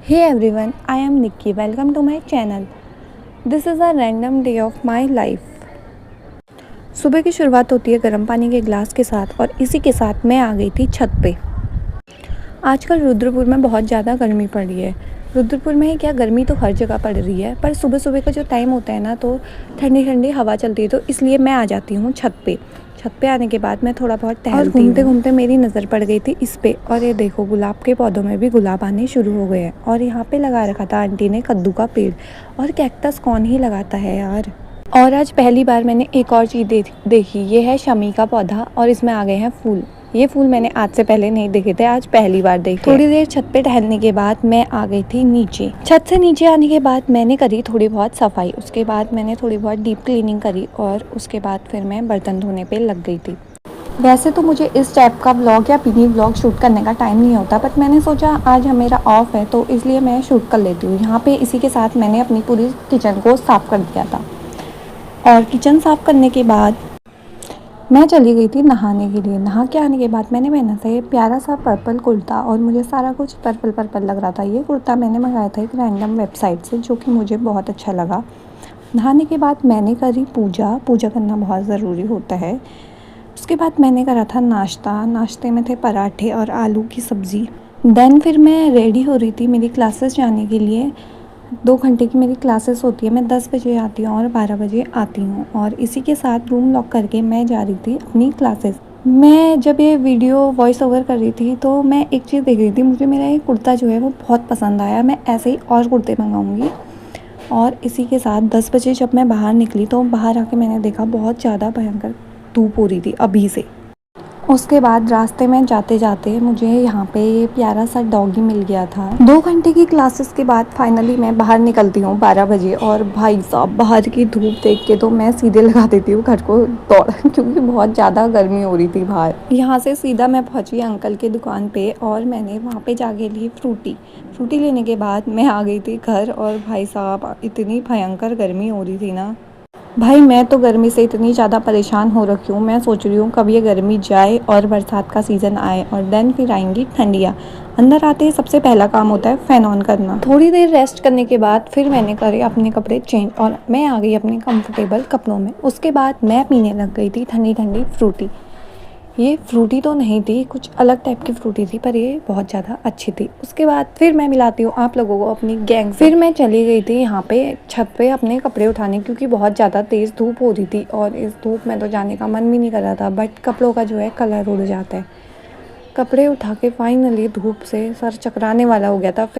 Hey everyone, I am Nikki. Welcome to my channel. This is a random day of my life. सुबह की शुरुआत होती है गर्म पानी के गिलास के साथ और इसी के साथ मैं आ गई थी छत पे। आजकल रुद्रपुर में बहुत ज़्यादा गर्मी पड़ रही है। रुद्रपुर में क्या, गर्मी तो हर जगह पड़ रही है, पर सुबह सुबह का जो टाइम होता है ना, तो ठंडी ठंडी हवा चलती है, तो इसलिए मैं आ जाती हूँ छत पे। छत पे आने के बाद मैं थोड़ा बहुत टहलती हूँ। घूमते घूमते मेरी नज़र पड़ गई थी इस पे, और ये देखो गुलाब के पौधों में भी गुलाब आने शुरू हो गए हैं। और यहाँ पे लगा रखा था आंटी ने कद्दू का पेड़, और कैक्टस कौन ही लगाता है यार। और आज पहली बार मैंने एक और चीज़ देखी, ये है शमी का पौधा, और इसमें आ गए हैं फूल। ये फूल मैंने आज से पहले नहीं देखे थे, आज पहली बार देखे। थोड़ी देर छत पे टहलने के बाद मैं आ गई थी नीचे। छत से नीचे आने के बाद मैंने करी थोड़ी बहुत सफाई, उसके बाद मैंने थोड़ी बहुत डीप क्लीनिंग करी, और उसके बाद फिर मैं बर्तन धोने पे लग गई थी। वैसे तो मुझे इस टाइप का व्लॉग या मिनी व्लॉग शूट करने का टाइम नहीं होता, बट मैंने सोचा आज मेरा ऑफ है तो इसलिए मैं शूट कर लेती हूँ। यहाँ पे इसी के साथ मैंने अपनी पूरी किचन को साफ़ कर दिया था, और किचन साफ़ करने के बाद मैं चली गई थी नहाने के लिए। नहा के आने के बाद मैंने पहना था ये प्यारा सा पर्पल कुर्ता, और मुझे सारा कुछ पर्पल पर्पल लग रहा था। ये कुर्ता मैंने मंगाया था एक रैंडम वेबसाइट से, जो कि मुझे बहुत अच्छा लगा। नहाने के बाद मैंने करी पूजा करना बहुत ज़रूरी होता है। उसके बाद मैंने करा था नाश्ते में थे पराठे और आलू की सब्ज़ी। देन फिर मैं रेडी हो रही थी मेरी क्लासेस जाने के लिए। 2 घंटे की मेरी क्लासेस होती है, मैं 10 बजे आती हूँ और 12 बजे आती हूँ, और इसी के साथ रूम लॉक करके मैं जा रही थी अपनी क्लासेस। मैं जब ये वीडियो वॉइस ओवर कर रही थी तो मैं एक चीज़ देख रही थी, मुझे मेरा ये कुर्ता जो है वो बहुत पसंद आया। मैं ऐसे ही और कुर्ते मंगाऊँगी। और इसी के साथ 10 बजे जब मैं बाहर निकली तो बाहर आके मैंने देखा बहुत ज़्यादा भयंकर धूप हो रही थी अभी से। उसके बाद रास्ते में जाते जाते मुझे यहाँ पे ये प्यारा सा डॉगी मिल गया था। 2 घंटे की क्लासेस के बाद फाइनली मैं बाहर निकलती हूँ 12 बजे, और भाई साहब बाहर की धूप देख के तो मैं सीधे लगा देती हूँ घर को दौड़ क्योंकि बहुत ज़्यादा गर्मी हो रही थी बाहर। यहाँ से सीधा मैं पहुँची अंकल की दुकान पे, और मैंने वहाँ पे जाके ली फ्रूटी लेने के बाद मैं आ गई थी घर। और भाई साहब इतनी भयंकर गर्मी हो रही थी ना भाई, मैं तो गर्मी से इतनी ज़्यादा परेशान हो रखी हूँ। मैं सोच रही हूँ कब ये गर्मी जाए और बरसात का सीज़न आए, और देन फिर आएंगी ठंडियाँ। अंदर आते ही सबसे पहला काम होता है फ़ैन ऑन करना। थोड़ी देर रेस्ट करने के बाद फिर मैंने करे अपने कपड़े चेंज, और मैं आ गई अपने कंफर्टेबल कपड़ों में। उसके बाद मैं पीने लग गई थी ठंडी ठंडी फ्रूटी। ये फ्रूटी तो नहीं थी, कुछ अलग टाइप की फ्रूटी थी, पर ये बहुत ज़्यादा अच्छी थी। उसके बाद फिर मैं मिलाती हूँ आप लोगों को अपनी गैंग से। फिर मैं चली गई थी यहाँ पे छत पे अपने कपड़े उठाने, क्योंकि बहुत ज़्यादा तेज़ धूप हो रही थी, और इस धूप में तो जाने का मन भी नहीं कर रहा था, बट कपड़ों का जो है कलर उड़ जाता है। कपड़े उठा के फाइनली धूप से सर चकराने वाला हो गया था।